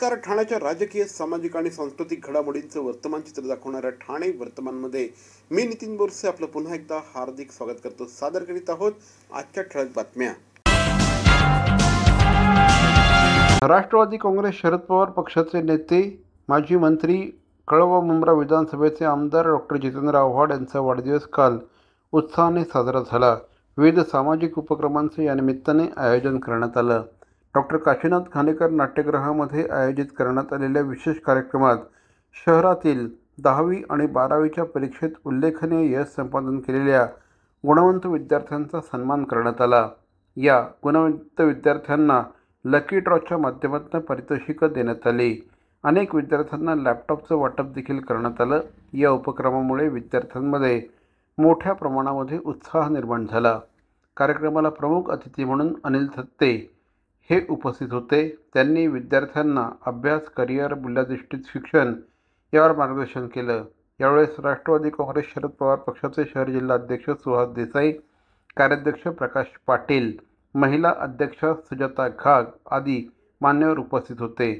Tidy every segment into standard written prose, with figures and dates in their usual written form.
नमस्कार. ठाण्याच्या राजकीय, सामाजिक आणि सांस्कृतिक घडामोडींचं वर्तमान चित्र दाखवणाऱ्या ठाणे वर्तमानमध्ये मी नितीन बोरसे आपलं पुन्हा एकदा हार्दिक स्वागत करतो. सादर करीत आहोत आजच्या ठळक बातम्या. राष्ट्रवादी काँग्रेस शरद पवार पक्षाचे नेते, माजी मंत्री, कळवा मुंब्रा विधानसभेचे आमदार डॉक्टर जितेंद्र आव्हाड यांचा वाढदिवस काल उत्साहाने साजरा झाला. विविध सामाजिक उपक्रमांचे या निमित्ताने आयोजन करण्यात आलं. डॉक्टर काशीनाथ घाणेकर नाट्यगृहामध्ये आयोजित करण्यात आलेल्या विशेष कार्यक्रमात शहरातील 10वी आणि 12वीच्या परीक्षेत उल्लेखनीय यश संपादन केलेल्या गुणवंत विद्यार्थ्यांचा सन्मान करण्यात आला. या गुणवंत विद्यार्थ्यांना लकी ड्रॉच्या माध्यमातून पारितोषिकं देण्यात आली. अनेक विद्यार्थ्यांना लॅपटॉपचं वाटप देखील करण्यात आलं. या उपक्रमामुळे विद्यार्थ्यांमध्ये मोठ्या प्रमाणामध्ये उत्साह निर्माण झाला. कार्यक्रमाला प्रमुख अतिथी म्हणून अनिल थत्ते हे उपस्थित होते. त्यांनी विद्यार्थ्यांना अभ्यास, करिअर, मूल्याधिष्ठित शिक्षण यावर मार्गदर्शन केलं. यावेळेस राष्ट्रवादी काँग्रेस शरद पवार पक्षाचे शहर जिल्हा अध्यक्ष सुहास देसाई, कार्याध्यक्ष प्रकाश पाटील, महिला अध्यक्षा सुजाता घाग आदी मान्यवर उपस्थित होते.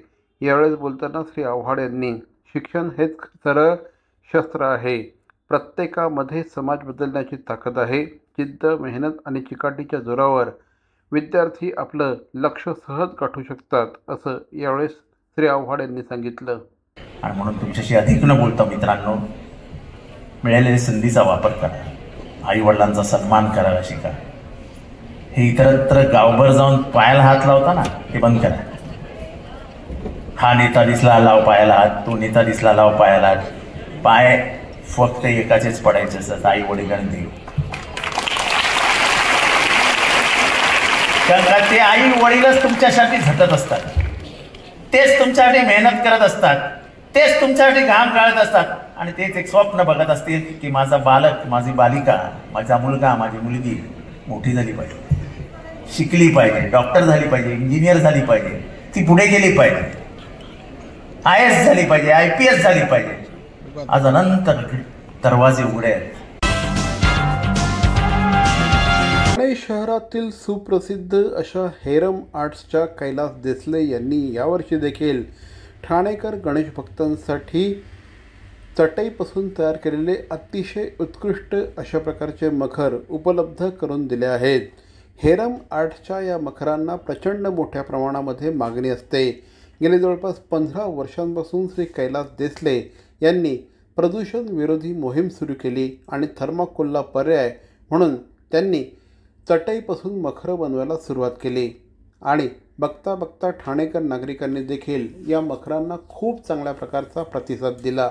यावेळेस बोलताना श्री आव्हाड यांनी शिक्षण हेच सरळ शस्त्र आहे. प्रत्येकामध्ये समाज बदलण्याची ताकद आहे. जिद्द, मेहनत आणि चिकाटीच्या जोरावर विद्यार्थी आपलं लक्ष सहज गाठू शकतात, असं यावेळेस श्री आव्हाड यांनी सांगितलं. आणि म्हणून तुमच्याशी अधिक न बोलता मित्रांनो, मिळालेल्या संधीचा वापर करा, आई वडिलांचा सन्मान करायला शिका. हे इतरत्र गावभर जाऊन पायाला हात लावता ना, ते बंद करा. हा नेता दिसला लाव पायाला हात, तो नेता दिसला लाव पायाला हात. पाय फक्त एकाचेच पडायचे असतात, आई वडील आणि देव. कारण ते आई वडीलच तुमच्यासाठी झटत असतात, तेच तुमच्यासाठी मेहनत करत असतात, तेच तुमच्यासाठी घाम गाळत असतात. आणि तेच एक स्वप्न बघत असतील की माझा बालक, माझी बालिका, माझा मुलगा, माझी मुलगी मोठी झाली पाहिजे, शिकली पाहिजे, डॉक्टर झाली पाहिजे, इंजिनियर झाली पाहिजे, ती पुढे गेली पाहिजे, IAS झाली पाहिजे, IPS झाली पाहिजे. आज अनंत दरवाजे उघडे आहेत. ठाणे शहरातील सुप्रसिद्ध अशा हेरम आर्ट्सच्या कैलास देसले यांनी यावर्षी देखील ठाणेकर गणेश भक्तांसाठी चटईपासून तयार केलेले अतिशय उत्कृष्ट अशा प्रकारचे मखर उपलब्ध करून दिले आहेत. हेरम आर्ट्सच्या या मखरांना प्रचंड मोठ्या प्रमाणामध्ये मागणी असते. गेली जवळपास 15 वर्षांपासून श्री कैलास देसले यांनी प्रदूषण विरोधी मोहीम सुरू केली आणि थर्माकोलला पर्याय म्हणून त्यांनी चटईपासून मखरं बनवायला सुरुवात केली. आणि बघता बघता ठाणेकर नागरिकांनी देखील या मखरांना खूप चांगल्या प्रकारचा प्रतिसाद दिला.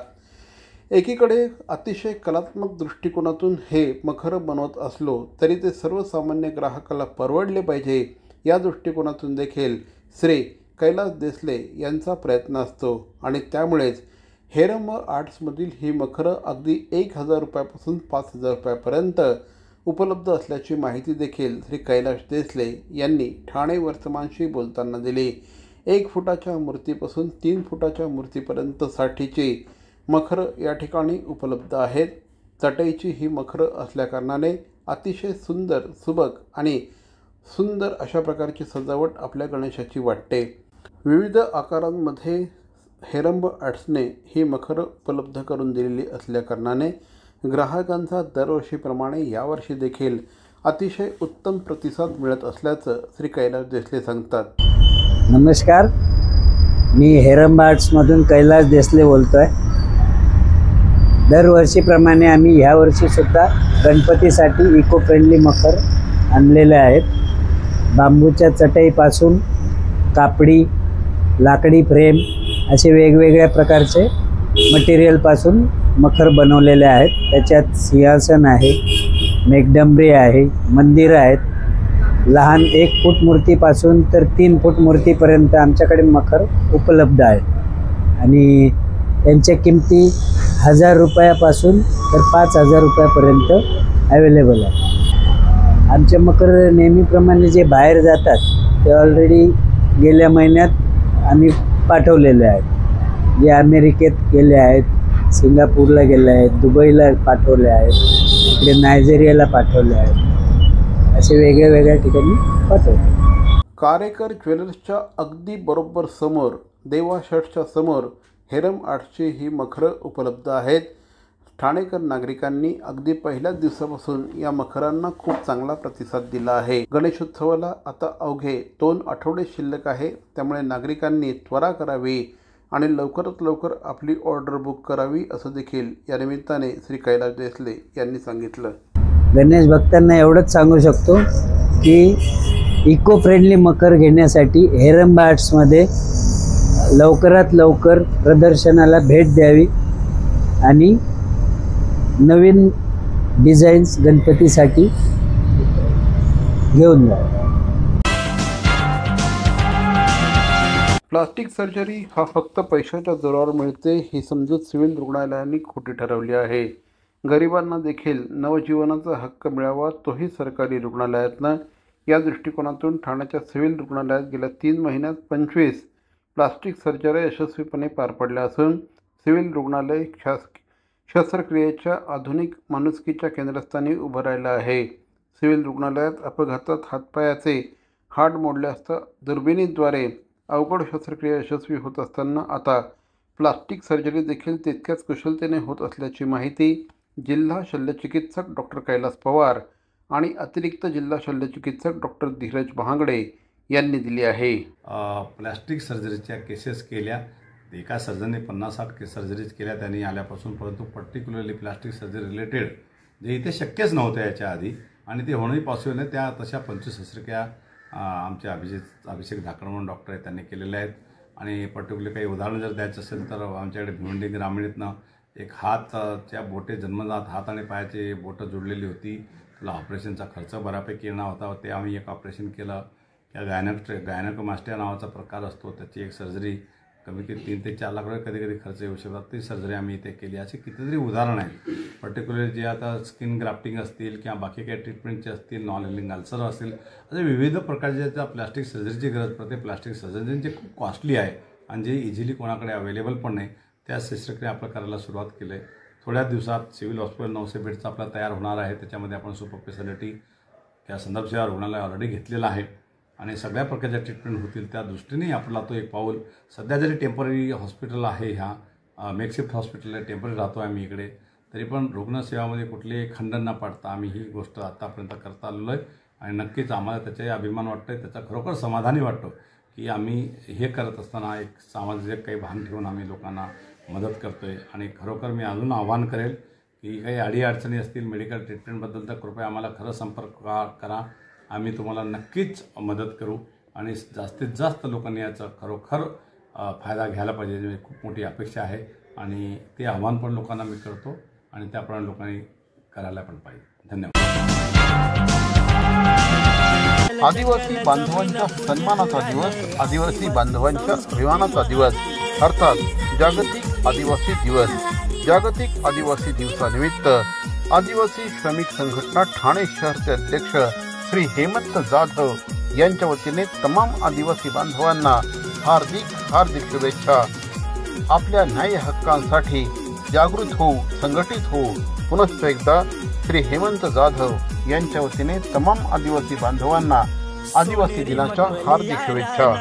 एकीकडे अतिशय कलात्मक दृष्टिकोनातून हे मखरं बनवत असलो तरी ते सर्वसामान्य ग्राहकाला परवडले पाहिजे या दृष्टिकोनातून देखील श्री कैलास देसले यांचा प्रयत्न असतो. आणि त्यामुळेच हेरम आर्ट्समधील ही मखरं अगदी 1000 रुपयापासून 5000 रुपयापर्यंत उपलब्ध असल्याची माहिती देखील श्री कैलास देसले यांनी ठाणे वर्तमानशी बोलताना दिली. 1 फुटाच्या मूर्तीपासून 3 फुटाच्या मूर्तीपर्यंत साठीची मखरं या ठिकाणी उपलब्ध आहेत. चटईची ही मखरं असल्याकारणाने अतिशय सुंदर, सुबक आणि सुंदर अशा प्रकारची सजावट आपल्या गणेशाची वाटते. विविध आकारांमध्ये हेरंब आर्ट्सने ही मखरं उपलब्ध करून दिलेली असल्याकारणाने ग्राहकांचा दरवर्षीप्रमाणे यावर्षी देखील अतिशय उत्तम प्रतिसाद मिळत असल्याचं श्री कैलास देसले सांगतात. नमस्कार, मी हेरंब आर्ट्समधून कैलास देसले बोलतो आहे. दरवर्षीप्रमाणे आम्ही ह्यावर्षीसुद्धा गणपतीसाठी इको फ्रेंडली मखर आणलेले आहेत. बांबूच्या चटईपासून कापडी, लाकडी फ्रेम असे वेगवेगळ्या प्रकारचे मटेरियलपासून मखर बनवलेले आहेत. त्याच्यात सिंहासन आहे, मेघडंबरी आहे, मंदिरं आहेत. लहान 1 फूट मूर्तीपासून तर 3 फूट मूर्तीपर्यंत आमच्याकडे मखर उपलब्ध आहेत. आणि त्यांच्या किमती 1000 रुपयापासून तर 5000 रुपयापर्यंत अवेलेबल आहे. आमचे मखर नेहमीप्रमाणे जे बाहेर जातात ते ऑलरेडी गेल्या महिन्यात आम्ही पाठवलेले आहेत. जे अमेरिकेत गेले आहेत, सिंगापूरला गेले आहेत, दुबईला पाठवले आहेत, इकडे नायजेरियाला पाठवले आहेत, असे वेगळ्या वेगळ्या ठिकाणी पाठवले. कारेकर ज्वेलर्सच्या अगदी बरोबर समोर देवा शर्ट्सच्या समोर हेरम आर्ट्सची ही मखरं उपलब्ध आहेत। ठाणेकर नागरिकांनी अगदी पहिल्याच दिवसापासून या मखरांना खूप चांगला प्रतिसाद दिला आहे। गणेशोत्सवाला आता अवघे 2 आठवडे शिल्लक आहे, त्यामुळे नागरिकांनी त्वरा करावी आणि लवकरात लवकर आपली ऑर्डर बुक करावी असं देखील या निमित्ताने श्री कैलास देसले यांनी सांगितलं। गणेश भक्तांना एवढंच सांगू शकतो की इको फ्रेंडली मकर घेण्यासाठी हेरम आर्ट्समध्ये लवकरात लवकर प्रदर्शनाला भेट द्यावी आणि नवीन डिझाईन्स गणपतीसाठी घेऊन जा। प्लास्टिक सर्जरी हा फक्त पैशाच्या जोरावर मिळते ही समजूत सिव्हिल रुग्णालयांनी खोटी ठरवली आहे। गरिबांना देखील नवजीवनाचा हक्क मिळावा तोही सरकारी रुग्णालयातनं। या दृष्टिकोनातून ठाण्याच्या सिव्हिल रुग्णालयात गेल्या 3 महिन्यात 25 प्लास्टिक सर्जऱ्या यशस्वीपणे पार पडल्या असून सिव्हिल रुग्णालय शस्त्रक्रियेच्या आधुनिक माणुसकीच्या केंद्रस्थानी उभं राहिलं आहे। सिव्हिल रुग्णालयात अपघातात हातपायाचे हाड मोडले असता दुर्बिणीद्वारे अवघड शस्त्रक्रिया यशस्वी होत असताना आता प्लास्टिक सर्जरी देखील तितक्याच कुशलतेने होत असल्याची माहिती जिल्हा शल्यचिकित्सक डॉक्टर कैलास पवार आणि अतिरिक्त जिल्हा शल्यचिकित्सक डॉक्टर धीरज महागडे यांनी दिली आहे। प्लास्टिक सर्जरीच्या केसेस केल्या, एका सर्जनने 50-60 केस सर्जरीज केल्या त्यांनी आल्यापासून, परंतु पर्टिक्युलरली प्लास्टिक सर्जरी रिलेटेड जे इथे शक्यच नव्हतं याच्या आधी आणि ते होणंही पॉसिबल नाही, त्या तशा 25 शस्त्रक्रिया आमचे अभिषेक धाकड म्हणून डॉक्टर आहेत त्यांनी केलेल्या आहेत। आणि पर्टिक्युलर काही उदाहरण जर द्यायचं असेल तर आमच्याकडे भिवंडी ग्रामीणतनं एक हातच्या बोटे जन्मजात हात आणि पायाची बोटं जोडलेली होती, तुला ऑपरेशनचा खर्च बऱ्यापैकी येणार होता, ते आम्ही एक ऑपरेशन केलं। त्या गायनकोमास्टिया नावाचा प्रकार असतो, त्याची एक सर्जरी कमी 3 ते 4 लाख रुपये कधी कधी खर्च येऊ शकतात, ती सर्जरी आम्ही इथे केली। अशी कितीतरी उदाहरण आहेत। पर्टिक्युलर जे आता स्किन ग्राफ्टिंग असतील किंवा बाकी काही ट्रीटमेंटचे असतील, नॉन हिलिंग अल्सर असतील, असे विविध प्रकारचे ज्या प्लास्टिक सर्जरीची गरज पडते, प्लास्टिक सर्जरी जे खूप कॉस्टली आहे आणि जे इझिली कोणाकडे अवेलेबल पण नाही, त्या शस्त्रक्रिया आपण करायला सुरुवात केली आहे। थोड्या दिवसात सिव्हिल हॉस्पिटल 900 बेडचा आपला तयार होणार आहे, त्याच्यामध्ये आपण सुपर स्पेशालिटी या संदर्भ सेवा रुग्णालय ऑलरेडी घेतलेला आहे आणि सगळ्या प्रकारच्या ट्रीटमेंट होतील त्या दृष्टीने आपला तो एक पाऊल। सध्या जरी टेम्पररी हॉस्पिटल आहे, ह्या मेकशिफ्ट हॉस्पिटल आहे, टेम्पररी राहतो आम्ही इकडे, तरी पण रुग्णसेवामध्ये कुठलेही खंडन न पाडता आम्ही ही गोष्ट आत्तापर्यंत करता आलेलो आहे आणि नक्कीच आम्हाला त्याचाही अभिमान वाटतो आहे, त्याचा खरोखर समाधानी वाटतो की आम्ही हे करत असताना एक सामाजिक काही भान ठेवून आम्ही लोकांना मदत करतो आहे। आणि खरोखर मी अजून आवाहन करेल की काही अडीअडचणी असतील मेडिकल ट्रीटमेंटबद्दल तर कृपया आम्हाला खरं संपर्क करा, आम्ही तुम्हाला नक्कीच मदत करू आणि जास्तीत जास्त लोकांनी याचा खरोखर फायदा घ्यायला पाहिजे, म्हणजे खूप मोठी अपेक्षा आहे आणि ते आव्हान पण लोकांना मी करतो आणि त्याप्रमाणे लोकांनी करायला पण पाहिजे। धन्यवाद। आदिवासी बांधवांच्या सन्मानाचा दिवस, आदिवासी बांधवांच्या अभिमानाचा दिवस अर्थात जागतिक आदिवासी दिवस। जागतिक आदिवासी दिवसानिमित्त आदिवासी श्रमिक संघटना ठाणे शहरचे अध्यक्ष श्री हेमंत जाधव यांच्या वतीने तमाम आदिवासी बांधवांना हार्दिक शुभेच्छा। आपल्या न्याय हक्कांसाठी जागृत होऊ, संघटित होऊ, पुनश्च एकदा श्री हेमंत जाधव यांच्या वतीने तमाम आदिवासी बांधवांना आदिवासी दिनाच्या हार्दिक शुभेच्छा।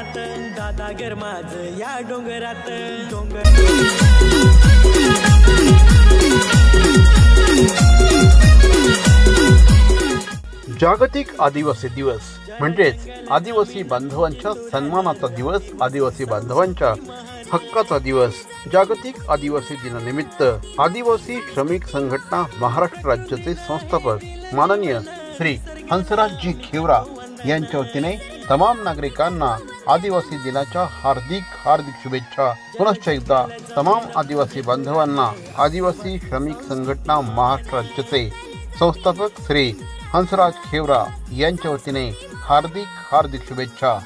जागतिक आदिवासी दिवस म्हणजेच आदिवासी बांधवांच्या सन्मानाचा दिवस, आदिवासी बांधवांच्या हक्काचा दिवस। जागतिक आदिवासी दिनानिमित्त आदिवासी श्रमिक संघटना महाराष्ट्र राज्याचे संस्थापक माननीय श्री हंसराजजी खेवरा यांच्या वतीने तमाम नागरिकांना आदिवासी दिनाच्या हार्दिक शुभेच्छा। पुनश्च एकदा तमाम आदिवासी बांधवांना आदिवासी श्रमिक संघटना महाराष्ट्र राज्याचे संस्थापक श्री हंसराज खेवरा यांच्या वतीने हार्दिक शुभेच्छा।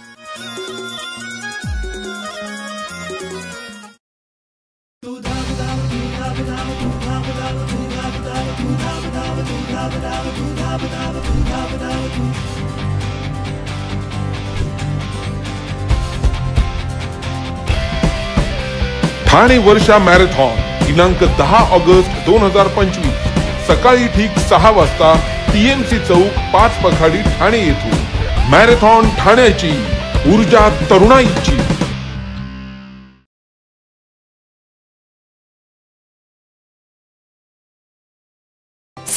ठाणे वर्षा मॅरेथॉन दिनांक 10 ऑगस्ट 2025 सकाळी ठीक 6 वाजता TMC चौक 5 पखाडी ठाणे येथून। मॅरेथॉन ठाण्याची ऊर्जा तरुणाईची।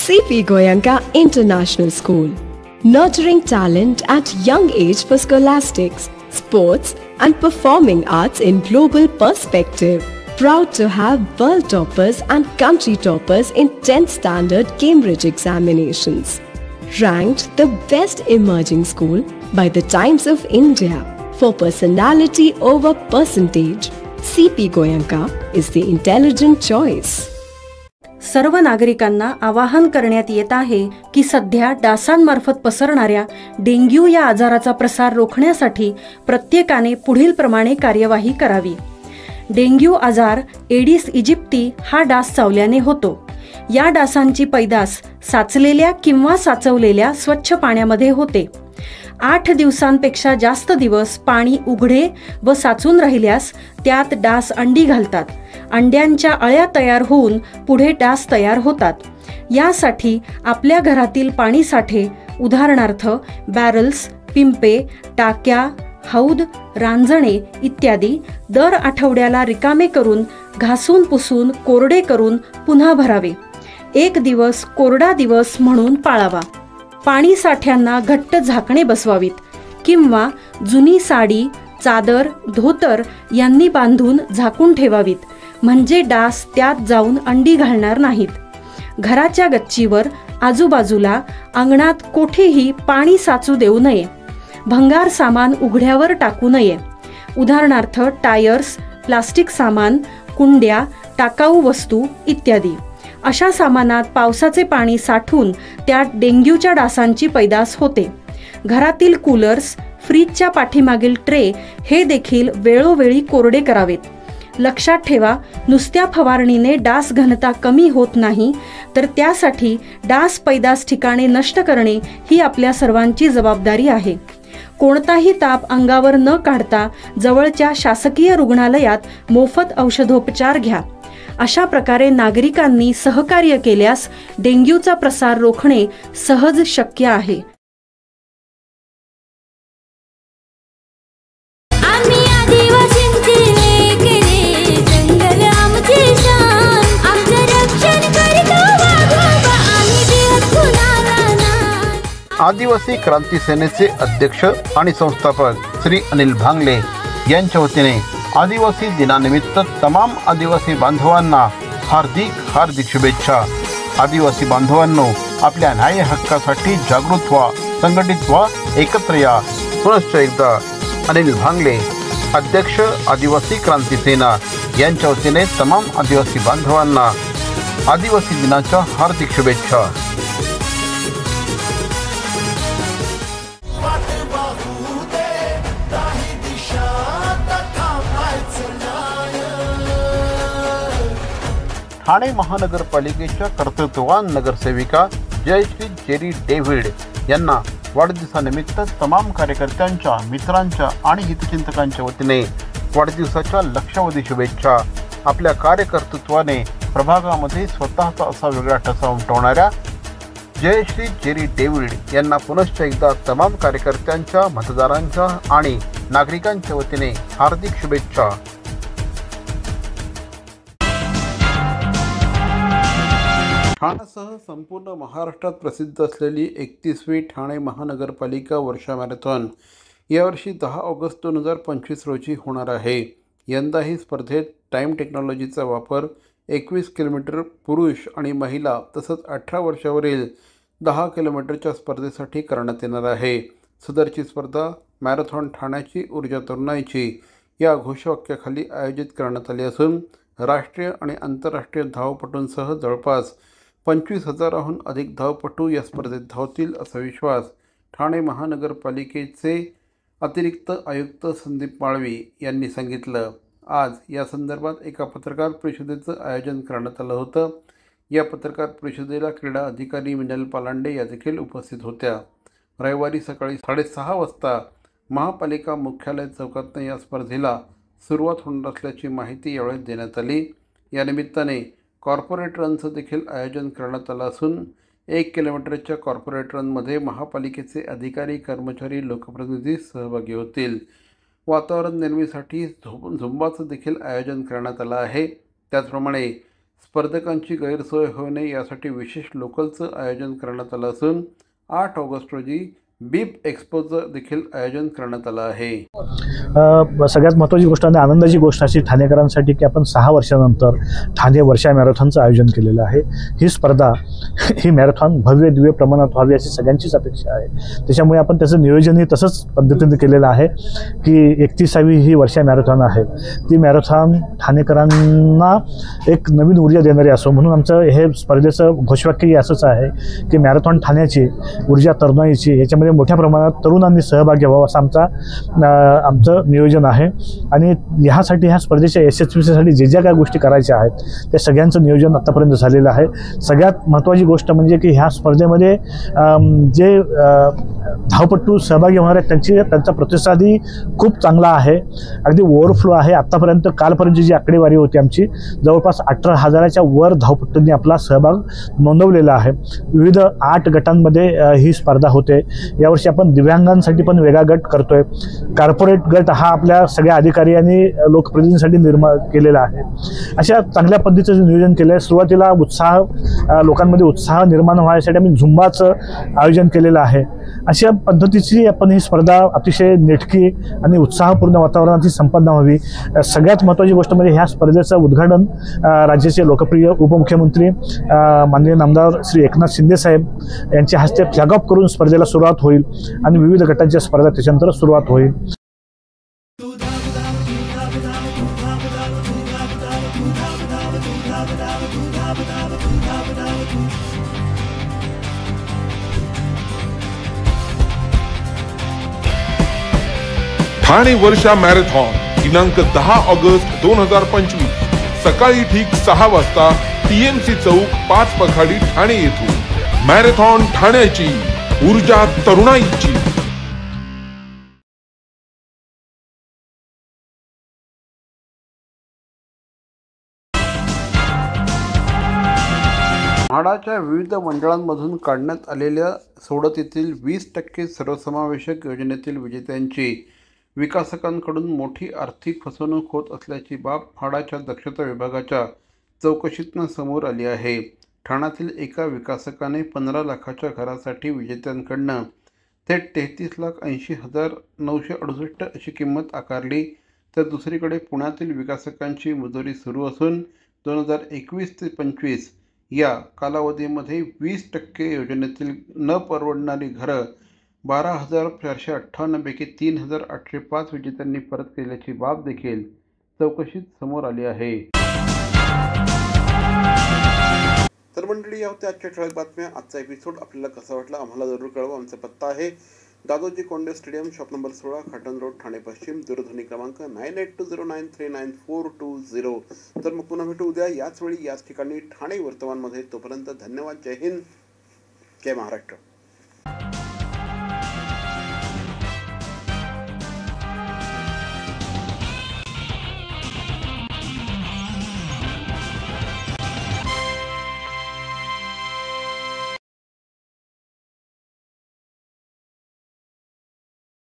CP Goenka International School, nurturing talent at young age for scholastics, sports and performing arts in global perspective. Proud to have world toppers and country toppers in 10th standard Cambridge examinations. Ranked the best emerging school by the Times of India for personality over percentage. CP Goenka is the intelligent choice. सर्व नागरिकांना आवाहन करण्यात येत आहे की सध्या डासांमार्फत पसरणाऱ्या dengue या आजाराचा प्रसार रोखण्यासाठी प्रत्येकाने पुढील प्रमाणे कार्यवाही करावी. डेंग्यू आजार एडिस इजिप्ती हा डास चावल्याने होतो. या डासांची पैदास साचलेल्या किंवा साचवलेल्या स्वच्छ पाण्यामध्ये होते. 8 दिवसांपेक्षा जास्त दिवस पाणी उघडे व साचून राहिल्यास त्यात डास अंडी घालतात. अंड्यांच्या अळ्या तयार होऊन पुढे डास तयार होतात. यासाठी आपल्या घरातील पाणी साठे उदाहरणार्थ बॅरल्स, पिंपे, टाक्या, हौद, रांजणे इत्यादी दर आठवड्याला रिकामे करून घासून पुसून कोरडे करून पुन्हा भरावे. 1 दिवस कोरडा दिवस म्हणून पाळावा. पाणी साठ्यांना घट्ट झाकणे बसवावीत किंवा जुनी साडी, चादर, धोतर यांनी बांधून झाकून ठेवावीत, म्हणजे डास त्यात जाऊन अंडी घालणार नाहीत. घराच्या गच्चीवर, आजूबाजूला, अंगणात कोठेही पाणी साचू देऊ नये. भंगार सामान उघड्यावर टाकू नये. उदाहरणार्थ टायर्स, प्लास्टिक सामान, कुंड्या, टाकाऊ वस्तू इत्यादी. अशा सामानात पावसाचे पाणी साठून त्यात डेंग्यूच्या डासांची पैदास होते. घरातील कूलर्स, फ्रीजच्या पाठीमागील ट्रे हे देखील वेळोवेळी कोरडे करावेत. लक्षात ठेवा, नुसत्या फवारणीने डास घनता कमी होत नाही, तर त्यासाठी डास पैदास ठिकाणे नष्ट करणे ही आपल्या सर्वांची जबाबदारी आहे. कोणताही ताप अंगावर न काढता जवळच्या शासकीय रुग्णालयात मोफत औषधोपचार घ्या. अशा प्रकारे नागरिकांनी सहकार्य केल्यास डेंग्यूचा प्रसार रोखणे सहज शक्य आहे. आदिवासी क्रांती सेनेचे अध्यक्ष आणि संस्थापक श्री अनिल भांगले यांच्या वतीने आदिवासी दिनानिमित्त तमाम आदिवासी बांधवांना हार्दिक शुभेच्छा. आदिवासी बांधवांनो, आपल्या न्याय हक्कासाठी जागृत व्हा, संघटित व्हा, एकत्र या. पुनश्च एकदा अनिल भांगले, अध्यक्ष आदिवासी क्रांती सेना यांच्या वतीने तमाम आदिवासी बांधवांना आदिवासी दिनाच्या हार्दिक शुभेच्छा. ठाणे महानगरपालिकेच्या कर्तृत्ववान नगरसेविका जयश्री जेरी डेव्हिड यांना वाढदिवसानिमित्त तमाम कार्यकर्त्यांच्या, मित्रांच्या आणि हितचिंतकांच्या वतीने वाढदिवसाच्या लक्षावधी शुभेच्छा. आपल्या कार्यकर्तृत्वाने प्रभागामध्ये स्वतःचा असा वेगळा ठसा उमटवणाऱ्या जयश्री जेरी डेव्हिड यांना पुनश्च एकदा तमाम कार्यकर्त्यांच्या, मतदारांच्या आणि नागरिकांच्या वतीने हार्दिक शुभेच्छा. ठाण्यासह संपूर्ण महाराष्ट्रात प्रसिद्ध असलेली 31वी ठाणे महानगरपालिका वर्षा मॅरेथॉन यावर्षी 10 ऑगस्ट 2025 रोजी होणार आहे. यंदाही स्पर्धेत टाईम टेक्नॉलॉजीचा वापर 21 किलोमीटर पुरुष आणि महिला तसंच 18 वर्षावरील 10 किलोमीटरच्या स्पर्धेसाठी करण्यात येणार आहे. सदरची स्पर्धा मॅरेथॉन ठाण्याची ऊर्जा तरुणाईची या घोषवाक्याखाली आयोजित करण्यात आली असून राष्ट्रीय आणि आंतरराष्ट्रीय धावपटूंसह जवळपास 25,000हून अधिक धावपटू या स्पर्धेत धावतील असा विश्वास ठाणे महानगरपालिकेचे अतिरिक्त आयुक्त संदीप माळवी यांनी सांगितलं. आज या संदर्भात एका पत्रकार परिषदेचं आयोजन करण्यात आलं होतं. या पत्रकार परिषदेला क्रीडा अधिकारी मिनल पालांडे या देखील उपस्थित होत्या. रविवारी सकाळी 6:30 वाजता महापालिका मुख्यालय चौकातनं या स्पर्धेला सुरुवात होणार असल्याची माहिती यावेळी देण्यात आली. या निमित्ताने कॉर्पोरेट रनचं देखील आयोजन करण्यात आलं असून 1 किलोमीटरच्या कॉर्पोरेट रनमध्ये महापालिकेचे अधिकारी, कर्मचारी, लोकप्रतिनिधी सहभागी होतील. वातावरण निर्मितीसाठी झुंबाचं देखील आयोजन करण्यात आलं आहे. त्याचप्रमाणे स्पर्धकांची गैरसोय होऊ नये यासाठी विशेष लोकलचं आयोजन करण्यात आलं असून 8 ऑगस्ट रोजी बीप एक्स्पोचं देखील आयोजन करण्यात आलं आहे. सगळ्यात महत्त्वाची गोष्ट आणि आनंदाची गोष्ट अशी ठाणेकरांसाठी की आपण 6 वर्षानंतर ठाणे वर्षा मॅरेथॉनचं आयोजन केलेलं आहे. ही स्पर्धा ही मॅरेथॉन भव्य दिव्य प्रमाणात व्हावी अशी सगळ्यांचीच अपेक्षा आहे. त्याच्यामुळे आपण त्याचं नियोजनही तसंच पद्धतीने केलेलं आहे की 31वी ही वर्षा मॅरेथॉन आहे. ती मॅरेथॉन ठाणेकरांना एक नवीन ऊर्जा देणारी असो म्हणून आमचं हे स्पर्धेचं घोषवाक्यही असंच आहे की मॅरेथॉन ठाण्याची ऊर्जा तरुणाईची याच्यामध्ये मोठ्या प्रमाणात तरुणांनी सहभागी व्हावा असं आमचं नियोजन आहे. आणि ह्यासाठी ह्या स्पर्धेच्या यशस्वीसाठी जे ज्या काही गोष्टी करायच्या आहेत त्या सगळ्यांचं नियोजन आत्तापर्यंत झालेलं आहे. सगळ्यात महत्त्वाची गोष्ट म्हणजे की ह्या स्पर्धेमध्ये जे धावपटू सहभागी होणार आहेत त्यांचा प्रतिसादही खूप चांगला आहे. अगदी ओव्हरफ्लो आहे. आत्तापर्यंत कालपर्यंतची जी आकडेवारी होती आमची जवळपास 18,000च्या वर धावपटूंनी आपला सहभाग नोंदवलेला आहे. विविध 8 गटांमध्ये ही स्पर्धा होते. यावर्षी आपण दिव्यांगांसाठी पण वेगळा गट करतोय. कॉर्पोरेट गट हा आपल्या सगळ्या अधिकारी आणि लोकप्रतिनिधींसाठी निर्माण केलेला आहे. अशा चांगल्या पद्धतीचं नियोजन केलं आहे. सुरुवातीला लोकांमध्ये उत्साह निर्माण व्हायसाठी आम्ही झुंबाचं आयोजन केलेलं आहे. अशा पद्धतीची आपण ही स्पर्धा अतिशय नेटकी आणि उत्साहपूर्ण वातावरणाची संपन्न व्हावी. सगळ्यात महत्त्वाची गोष्ट म्हणजे ह्या स्पर्धेचं उद्घाटन राज्याचे लोकप्रिय उपमुख्यमंत्री माननीय नामदार श्री एकनाथ शिंदे साहेब यांच्या हस्ते फ्लॅग ऑफ करून स्पर्धेला सुरुवात होईल आणि विविध गटांच्या स्पर्धा त्याच्यानंतर सुरुवात होईल. ठाणे वर्षा मॅरेथॉन दिनांक 10 ऑगस्ट 2025 सकाळी ठीक 6 वाजता TMC चौक 5 पखाडी ठाणे येथून. मॅरेथॉन ठाण्याची ऊर्जा तरुणाईची. म्हाडाच्या विविध मंडळांमधून काढण्यात आलेल्या सोडतीतील 20% सर्वसमावेशक योजनेतील विजेत्यांची विकासकांकडून मोठी आर्थिक फसवणूक होत असल्याची बाब म्हाडाच्या दक्षता विभागाच्या चौकशीतून समोर आली आहे. ठाण्यातील एका विकासकाने 15 लाखाच्या घरासाठी विजेत्यांकडनं थेट 33,80,968 अशी किंमत आकारली. तर दुसरीकडे पुण्यातील विकासकांची मुजोरी सुरू असून 2021 ते 25 या कालावधीमध्ये 20% योजनेतील न परवडणारी घरं 12,458 पैकी 3,805 विजेत्यांनी परत केल्याची बाब देखील चौकशीत समोर आली आहे. तर मंडळी, या होत्या आजच्या ठळक बातम्या. आजचा एपिसोड आपल्याला कसा वाटला आम्हाला जरूर कळवा. आमचा पत्ता आहे Dadoji Konde stadium, shop number 16, Khatan road, Thane पश्चिम. दूरध्वनी क्रमांक 9820939420. तर मग पुन्हा भेटू उद्या याच वेळी याच ठिकाणी ठाणे वर्तमानमध्ये. तोपर्यंत धन्यवाद. जय हिंद, जय महाराष्ट्र.